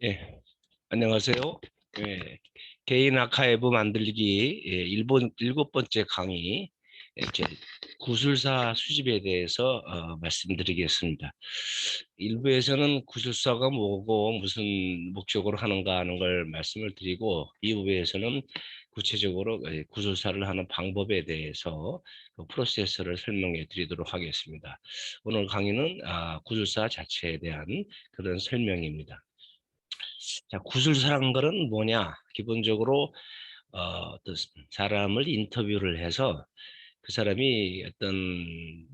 예, 안녕하세요. 예, 개인 아카이브 만들기 일본 일곱 번째 강의 제 구술사 수집에 대해서 말씀드리겠습니다. 일부에서는 구술사가 뭐고 무슨 목적으로 하는가 하는 걸 말씀을 드리고, 이부에서는 구체적으로 구술사를 하는 방법에 대해서 그 프로세스를 설명해 드리도록 하겠습니다. 오늘 강의는 구술사 자체에 대한 그런 설명입니다. 자, 구술사라는 거는 뭐냐? 기본적으로 어떤 사람을 인터뷰를 해서 그 사람이 어떤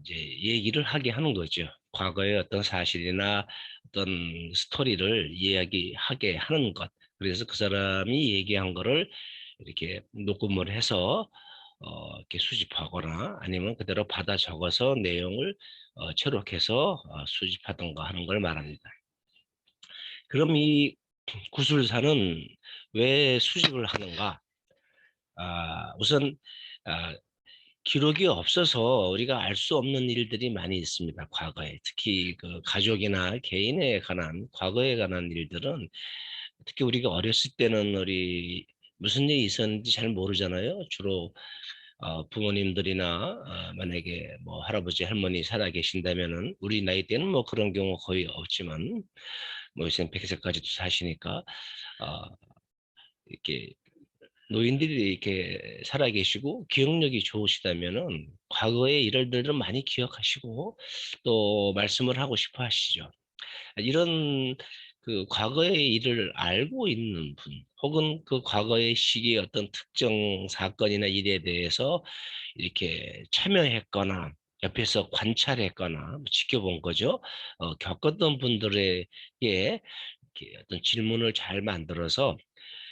이제 얘기를 하게 하는 거죠. 과거의 어떤 사실이나 어떤 스토리를 이야기하게 하는 것. 그래서 그 사람이 얘기한 거를 이렇게 녹음을 해서 이렇게 수집하거나 아니면 그대로 받아 적어서 내용을 체록해서 수집하던가 하는 걸 말합니다. 그럼 이 구술사는 왜 수집을 하는가? 우선 아, 기록이 없어서 우리가 알 수 없는 일들이 많이 있습니다. 과거에 특히 그 가족이나 개인에 관한 과거에 관한 일들은, 특히 우리가 어렸을 때는 우리 무슨 일이 있었는지 잘 모르잖아요. 주로 부모님들이나 만약에 뭐 할아버지 할머니 살아 계신다면은, 우리 나이 때는 뭐 그런 경우 거의 없지만 뭐 이제 100세까지도 사시니까 어, 이렇게 노인들이 이렇게 살아 계시고 기억력이 좋으시다면은 과거의 일들을 많이 기억하시고 또 말씀을 하고 싶어 하시죠. 이런 그 과거의 일을 알고 있는 분, 혹은 그 과거의 시기의 어떤 특정 사건이나 일에 대해서 이렇게 참여했거나 옆에서 관찰했거나 뭐 지켜본 거죠. 겪었던 분들에게 이렇게 어떤 질문을 잘 만들어서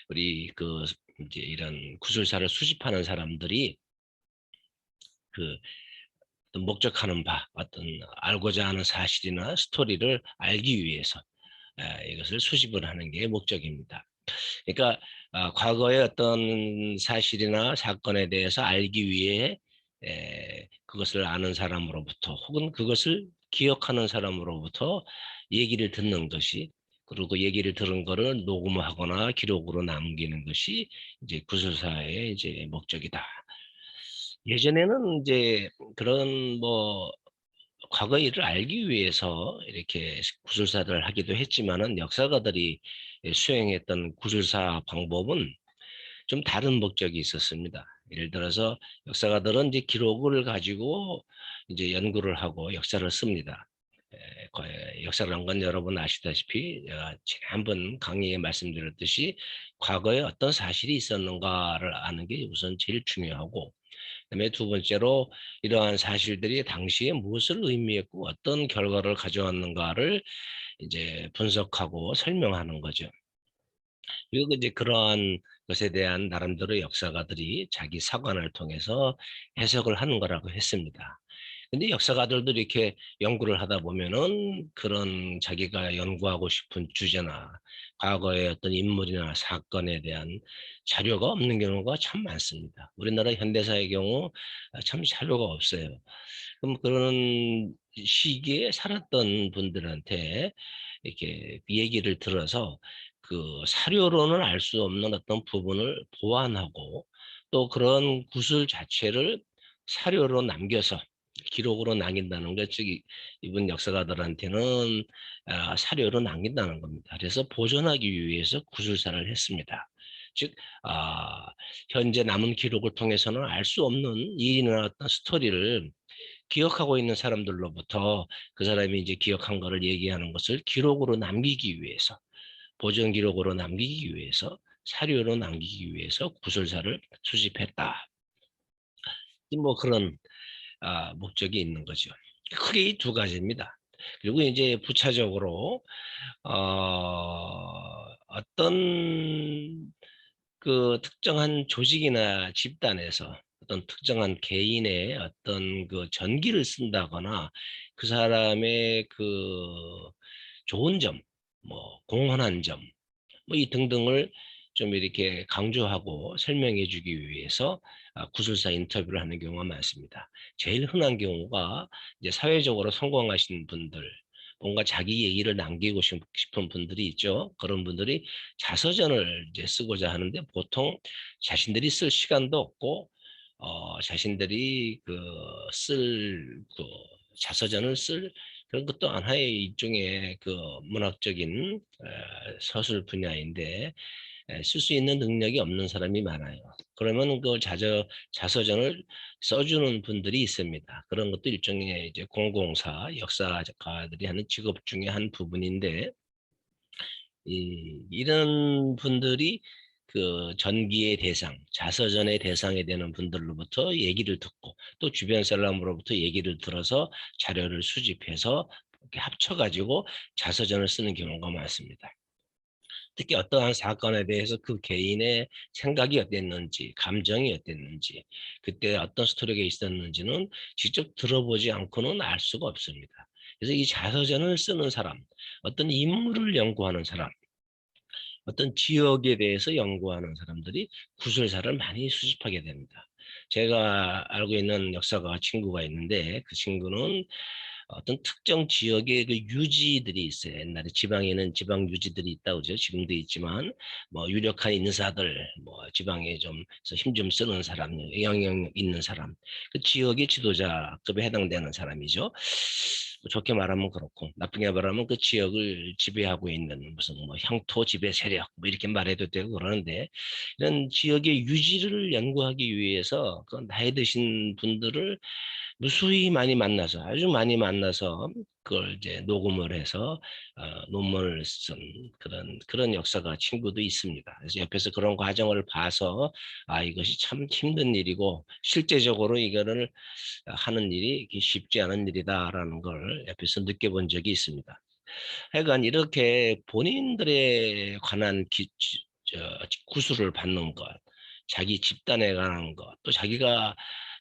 우리 그 이제 이런 구술사를 수집하는 사람들이 그 어떤 목적하는 바, 어떤 알고자 하는 사실이나 스토리를 알기 위해서 이것을 수집을 하는 게 목적입니다. 그러니까 과거의 어떤 사실이나 사건에 대해서 알기 위해 그것을 아는 사람으로부터, 혹은 그것을 기억하는 사람으로부터 얘기를 듣는 것이, 그리고 얘기를 들은 거를 녹음하거나 기록으로 남기는 것이 이제 구술사의 이제 목적이다. 예전에는 이제 그런 뭐 과거 일을 알기 위해서 이렇게 구술사를 하기도 했지만은, 역사가들이 수행했던 구술사 방법은 좀 다른 목적이 있었습니다. 예를 들어서 역사가들은 이제 기록을 가지고 이제 연구를 하고 역사를 씁니다. 역사라는 건 여러분 아시다시피 지난번 강의에 말씀드렸듯이 과거에 어떤 사실이 있었는가를 아는 게 우선 제일 중요하고, 그다음에 두 번째로 이러한 사실들이 당시에 무엇을 의미했고 어떤 결과를 가져왔는가를 이제 분석하고 설명하는 거죠. 그리고 이제 그러한 것에 대한 나름대로 역사가들이 자기 사관을 통해서 해석을 하는 거라고 했습니다. 근데 역사가들도 이렇게 연구를 하다 보면은 그런 자기가 연구하고 싶은 주제나 과거의 어떤 인물이나 사건에 대한 자료가 없는 경우가 참 많습니다. 우리나라 현대사의 경우 참 자료가 없어요. 그럼 그런 시기에 살았던 분들한테 이렇게 얘기를 들어서 그 사료로는 알 수 없는 어떤 부분을 보완하고, 또 그런 구술 자체를 사료로 남겨서 기록으로 남긴다는 것, 즉 이분 역사가들한테는 사료로 남긴다는 겁니다. 그래서 보존하기 위해서 구술사를 했습니다. 즉 아, 현재 남은 기록을 통해서는 알 수 없는 일이나 어떤 스토리를 기억하고 있는 사람들로부터 그 사람이 이제 기억한 거를 얘기하는 것을 기록으로 남기기 위해서, 보존 기록으로 남기기 위해서, 사료로 남기기 위해서 구술사를 수집했다. 뭐 그런 목적이 있는 거죠. 크게 이 두 가지입니다. 그리고 이제 부차적으로 어떤 그 특정한 조직이나 집단에서 어떤 특정한 개인의 어떤 그 전기를 쓴다거나 그 사람의 그 좋은 점, 뭐 공헌한 점, 뭐 이 등등을 좀 이렇게 강조하고 설명해 주기 위해서 구술사 인터뷰를 하는 경우가 많습니다. 제일 흔한 경우가 이제 사회적으로 성공하신 분들, 뭔가 자기 얘기를 남기고 싶은 분들이 있죠. 그런 분들이 자서전을 이제 쓰고자 하는데 보통 자신들이 쓸 시간도 없고 자신들이 그 자서전을 쓸 그런 것도 하나의 일종의 그 문학적인 서술 분야인데 쓸 수 있는 능력이 없는 사람이 많아요. 그러면 그 자서전을 써주는 분들이 있습니다. 그런 것도 일종의 이제 공공사, 역사가들이 하는 직업 중에 한 부분인데, 이런 분들이 그 전기의 대상, 자서전의 대상이 되는 분들로부터 얘기를 듣고 또 주변 사람으로부터 얘기를 들어서 자료를 수집해서 이렇게 합쳐가지고 자서전을 쓰는 경우가 많습니다. 특히 어떠한 사건에 대해서 그 개인의 생각이 어땠는지, 감정이 어땠는지, 그때 어떤 스토리가 있었는지는 직접 들어보지 않고는 알 수가 없습니다. 그래서 이 자서전을 쓰는 사람, 어떤 인물을 연구하는 사람, 어떤 지역에 대해서 연구하는 사람들이 구술사를 많이 수집하게 됩니다. 제가 알고 있는 역사가 친구가 있는데 그 친구는 어떤 특정 지역의 그 유지들이 있어요. 옛날에 지방에는 지방 유지들이 있다고 그러죠. 지금도 있지만 뭐 유력한 인사들, 뭐 지방에 좀 힘 좀 쓰는 사람, 영향력 있는 사람, 그 지역의 지도자급에 해당되는 사람이죠. 뭐 좋게 말하면 그렇고 나쁘게 말하면 그 지역을 지배하고 있는 무슨 뭐 향토 지배 세력 뭐 이렇게 말해도 되고 그러는데 이런 지역의 유지를 연구하기 위해서 그 나이 드신 분들을 무수히 많이 만나서 아주 많이 만나서 그걸 이제 녹음을 해서 논문을 쓴 그런 역사가 친구도 있습니다. 그래서 옆에서 그런 과정을 봐서 이것이 참 힘든 일이고 실제적으로 이거를 하는 일이 쉽지 않은 일이다라는 걸 옆에서 느껴본 적이 있습니다. 하여간 이렇게 본인들에 관한 구술을 받는 것, 자기 집단에 관한 것, 또 자기가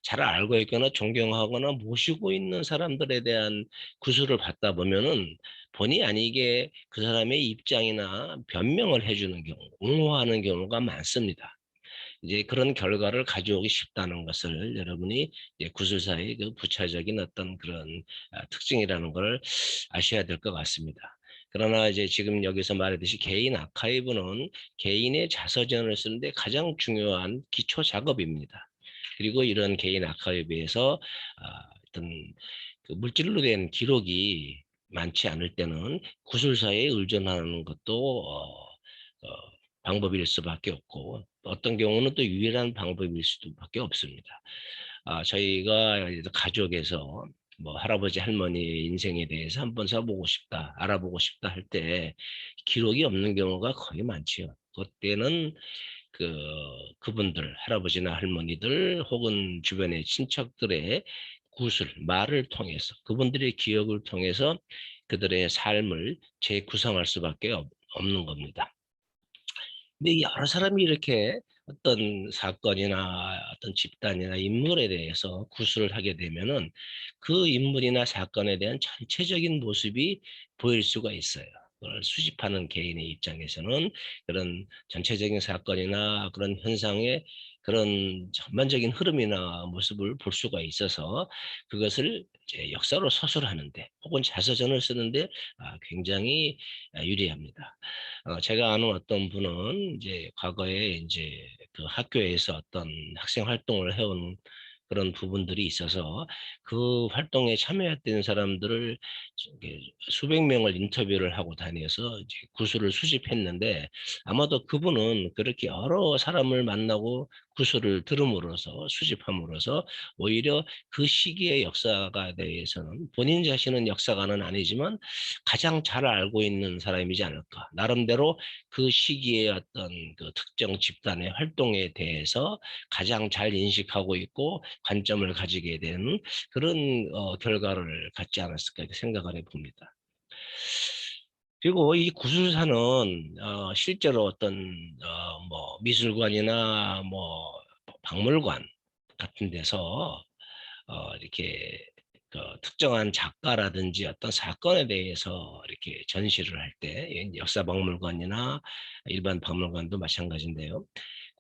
잘 알고 있거나 존경하거나 모시고 있는 사람들에 대한 구술을 받다 보면은 본의 아니게 그 사람의 입장이나 변명을 해주는 경우, 옹호하는 경우가 많습니다. 이제 그런 결과를 가져오기 쉽다는 것을 여러분이 이제 구술사의 그 부차적인 어떤 그런 특징이라는 걸 아셔야 될 것 같습니다. 그러나 이제 지금 여기서 말했듯이 개인 아카이브는 개인의 자서전을 쓰는데 가장 중요한 기초 작업입니다. 그리고 이런 개인 아카이브에서 어떤 그 물질로 된 기록이 많지 않을 때는 구술사에 의존하는 것도 방법일 수밖에 없고 어떤 경우는 또 유일한 방법일 수밖에 없습니다. 저희가 가족에서 뭐 할아버지 할머니 인생에 대해서 한번 써보고 싶다, 알아보고 싶다 할 때 기록이 없는 경우가 거의 많지요. 그때는 그분들 할아버지나 할머니들 혹은 주변의 친척들의 구술 말을 통해서 그분들의 기억을 통해서 그들의 삶을 재구성할 수밖에 없는 겁니다. 근데 여러 사람이 이렇게 어떤 사건이나 어떤 집단이나 인물에 대해서 구술을 하게 되면은 그 인물이나 사건에 대한 전체적인 모습이 보일 수가 있어요. 그걸 수집하는 개인의 입장에서는 그런 전체적인 사건이나 그런 현상의 그런 전반적인 흐름이나 모습을 볼 수가 있어서 그것을 이제 역사로 서술하는데 혹은 자서전을 쓰는데 굉장히 유리합니다. 제가 아는 어떤 분은 이제 과거에 이제 그 학교에서 어떤 학생 활동을 해온 그런 부분들이 있어서 그 활동에 참여했던 사람들을 수백 명을 인터뷰를 하고 다녀서 이제 구술을 수집했는데 아마도 그분은 그렇게 여러 사람을 만나고 구술을 들음으로써 수집함으로써 오히려 그 시기의 역사가 대해서는 본인 자신은 역사가는 아니지만 가장 잘 알고 있는 사람이지 않을까. 나름대로 그 시기의 어떤 그 특정 집단의 활동에 대해서 가장 잘 인식하고 있고 관점을 가지게 되는 그런 결과를 갖지 않았을까 이렇게 생각을 해봅니다. 그리고 이 구술사는 실제로 어떤 뭐 미술관이나 뭐 박물관 같은 데서 이렇게 그 특정한 작가라든지 어떤 사건에 대해서 이렇게 전시를 할 때 역사박물관이나 일반 박물관도 마찬가지인데요.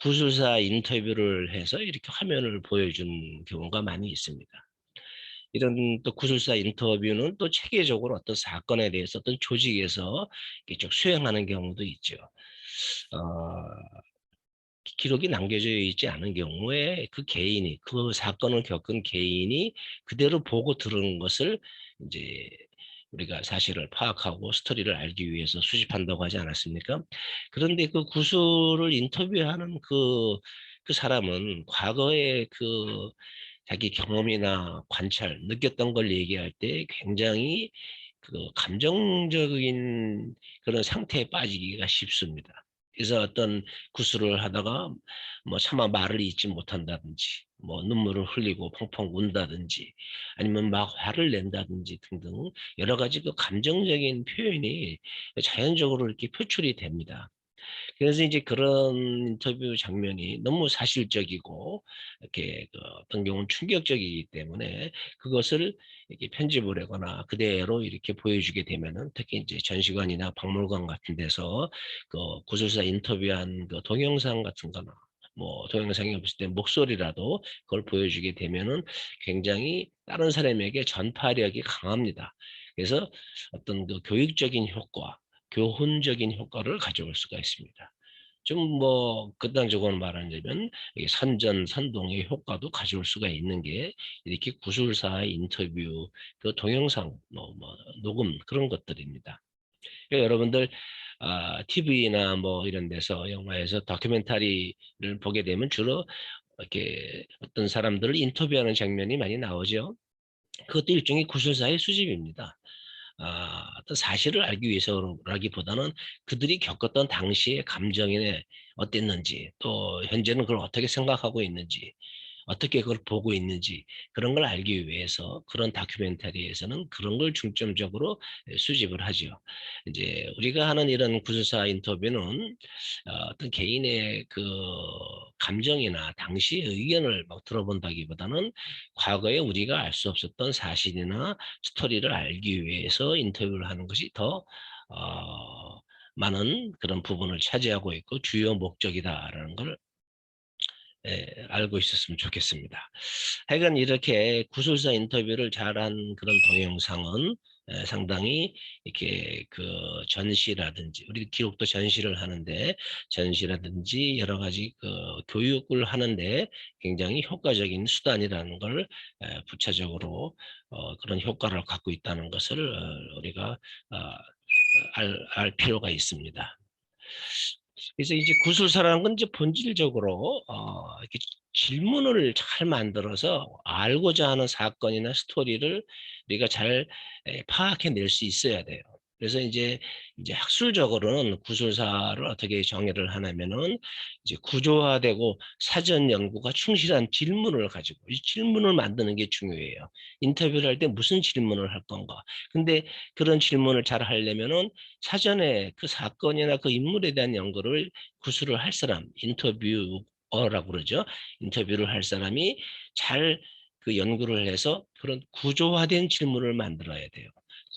구술사 인터뷰를 해서 이렇게 화면을 보여준 경우가 많이 있습니다. 이런 또 구술사 인터뷰는 또 체계적으로 어떤 사건에 대해서 어떤 조직에서 이렇게 쭉 수행하는 경우도 있죠. 어, 기록이 남겨져 있지 않은 경우에 그 개인이 그 사건을 겪은 개인이 그대로 보고 들은 것을 이제 우리가 사실을 파악하고 스토리를 알기 위해서 수집한다고 하지 않았습니까? 그런데 그 구술을 인터뷰하는 그 사람은 과거에 그 자기 경험이나 관찰, 느꼈던 걸 얘기할 때 굉장히 그 감정적인 그런 상태에 빠지기가 쉽습니다. 그래서 어떤 구술을 하다가 뭐 차마 말을 잇지 못한다든지 뭐 눈물을 흘리고 펑펑 운다든지 아니면 막 화를 낸다든지 등등 여러 가지 그 감정적인 표현이 자연적으로 이렇게 표출이 됩니다. 그래서 이제 그런 인터뷰 장면이 너무 사실적이고 이렇게 그 어떤 경우는 충격적이기 때문에 그것을 이렇게 편집을 하거나 그대로 이렇게 보여주게 되면은 특히 이제 전시관이나 박물관 같은 데서 그 구술사 인터뷰한 그 동영상 같은 거나 뭐 동영상이 없을 때 목소리라도 그걸 보여주게 되면은 굉장히 다른 사람에게 전파력이 강합니다. 그래서 어떤 그 교육적인 효과, 교훈적인 효과를 가져올 수가 있습니다. 좀 뭐 극단적으로 말하자면 이게 선전선동의 효과도 가져올 수가 있는 게 이렇게 구술사의 인터뷰, 그 동영상, 뭐 녹음 그런 것들입니다. 그러니까 여러분들 TV나 뭐 이런 데서 영화에서 다큐멘터리를 보게 되면 주로 이렇게 어떤 사람들을 인터뷰하는 장면이 많이 나오죠. 그것도 일종의 구술사의 수집입니다. 어떤 사실을 알기 위해서라기보다는 그들이 겪었던 당시의 감정이 어땠는지, 또 현재는 그걸 어떻게 생각하고 있는지, 어떻게 그걸 보고 있는지 그런 걸 알기 위해서 그런 다큐멘터리에서는 그런 걸 중점적으로 수집을 하죠. 이제 우리가 하는 이런 구술사 인터뷰는 어떤 개인의 그 감정이나 당시의 의견을 막 들어본다기보다는 과거에 우리가 알 수 없었던 사실이나 스토리를 알기 위해서 인터뷰를 하는 것이 더 많은 그런 부분을 차지하고 있고 주요 목적이다라는 걸 알고 있었으면 좋겠습니다. 하여간 이렇게 구술사 인터뷰를 잘한 그런 동영상은 상당히 이렇게 그 전시라든지 우리 기록도 전시를 하는데 전시라든지 여러 가지 그 교육을 하는데 굉장히 효과적인 수단이라는 걸 부차적으로 그런 효과를 갖고 있다는 것을 우리가 어, 알 필요가 있습니다. 그래서 이제 구술사라는 건 이제 본질적으로 이렇게 질문을 잘 만들어서 알고자 하는 사건이나 스토리를 우리가 잘 파악해낼 수 있어야 돼요. 그래서 이제 학술적으로는 구술사를 어떻게 정의를 하냐면은 이제 구조화되고 사전 연구가 충실한 질문을 가지고 이 질문을 만드는 게 중요해요. 인터뷰를 할 때 무슨 질문을 할 건가. 근데 그런 질문을 잘 하려면은 사전에 그 사건이나 그 인물에 대한 연구를 구술을 할 사람, 인터뷰어라고 그러죠. 인터뷰를 할 사람이 잘 그 연구를 해서 그런 구조화된 질문을 만들어야 돼요.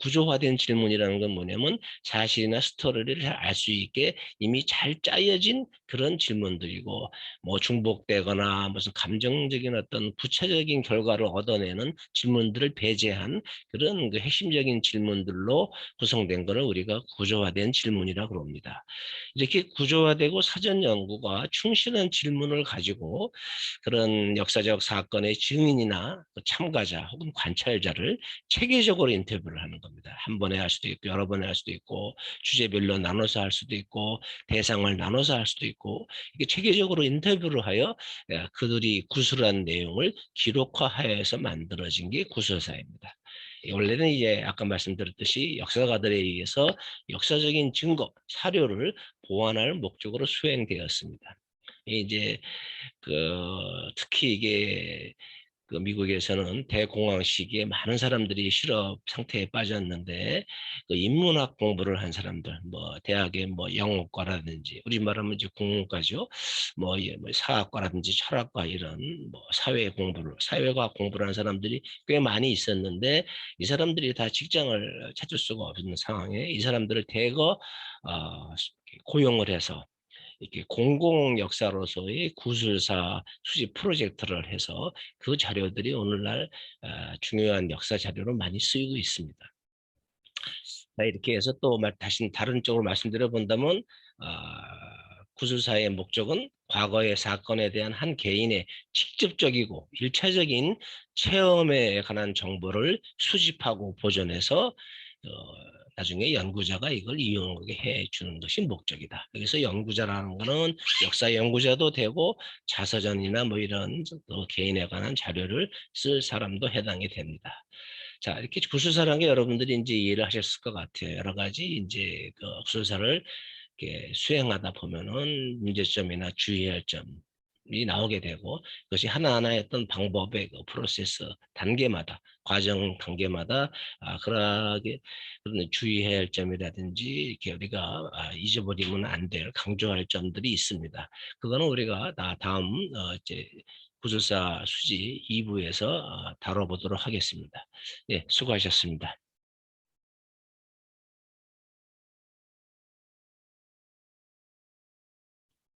구조화된 질문이라는 건 뭐냐면 사실이나 스토리를 잘 알 수 있게 이미 잘 짜여진 그런 질문들이고 뭐 중복되거나 무슨 감정적인 어떤 부차적인 결과를 얻어내는 질문들을 배제한 그런 그 핵심적인 질문들로 구성된 것을 우리가 구조화된 질문이라고 합니다. 이렇게 구조화되고 사전 연구가 충실한 질문을 가지고 그런 역사적 사건의 증인이나 그 참가자 혹은 관찰자를 체계적으로 인터뷰를 하는 겁니다. 한 번에 할 수도 있고 여러 번에 할 수도 있고 주제별로 나눠서 할 수도 있고 대상을 나눠서 할 수도 있고 이게 체계적으로 인터뷰를 하여 그들이 구술한 내용을 기록화하여서 만들어진 게 구술사입니다. 원래는 이제 아까 말씀드렸듯이 역사가들에 의해서 역사적인 증거, 사료를 보완할 목적으로 수행되었습니다. 이제 그 특히 이게 그 미국에서는 대공황 시기에 많은 사람들이 실업 상태에 빠졌는데 그 인문학 공부를 한 사람들 뭐 대학의 뭐 영어과라든지 우리 말하면 이제 국문과죠 뭐 사학과라든지 철학과 이런 뭐 사회과학 공부를 한 사람들이 꽤 많이 있었는데 이 사람들이 다 직장을 찾을 수가 없는 상황에 이 사람들을 대거 고용을 해서 이렇게 공공 역사로서의 구술사 수집 프로젝트를 해서 그 자료들이 오늘날 중요한 역사 자료로 많이 쓰이고 있습니다. 이렇게 해서 또 다시 다른 쪽으로 말씀드려 본다면 구술사의 목적은 과거의 사건에 대한 한 개인의 직접적이고 일차적인 체험에 관한 정보를 수집하고 보존해서 나중에 연구자가 이걸 이용하게 해주는 것이 목적이다. 여기서 연구자라는 거는 역사 연구자도 되고 자서전이나 뭐 이런 또 개인에 관한 자료를 쓸 사람도 해당이 됩니다. 자, 이렇게 구술사라는 게 여러분들이 이제 이해를 하셨을 것 같아요. 여러 가지 이제 그 구술사를 이렇게 수행하다 보면은 문제점이나 주의할 점이 나오게 되고 그것이 하나하나의 어떤 방법의 그 프로세스 단계마다 과정 단계마다 그러하게 그런 주의해야 할 점이라든지 이렇게 우리가 잊어버리면 안 될 강조할 점들이 있습니다. 그거는 우리가 다음 이제 구술사 수지 2부에서 다뤄보도록 하겠습니다. 예, 수고하셨습니다.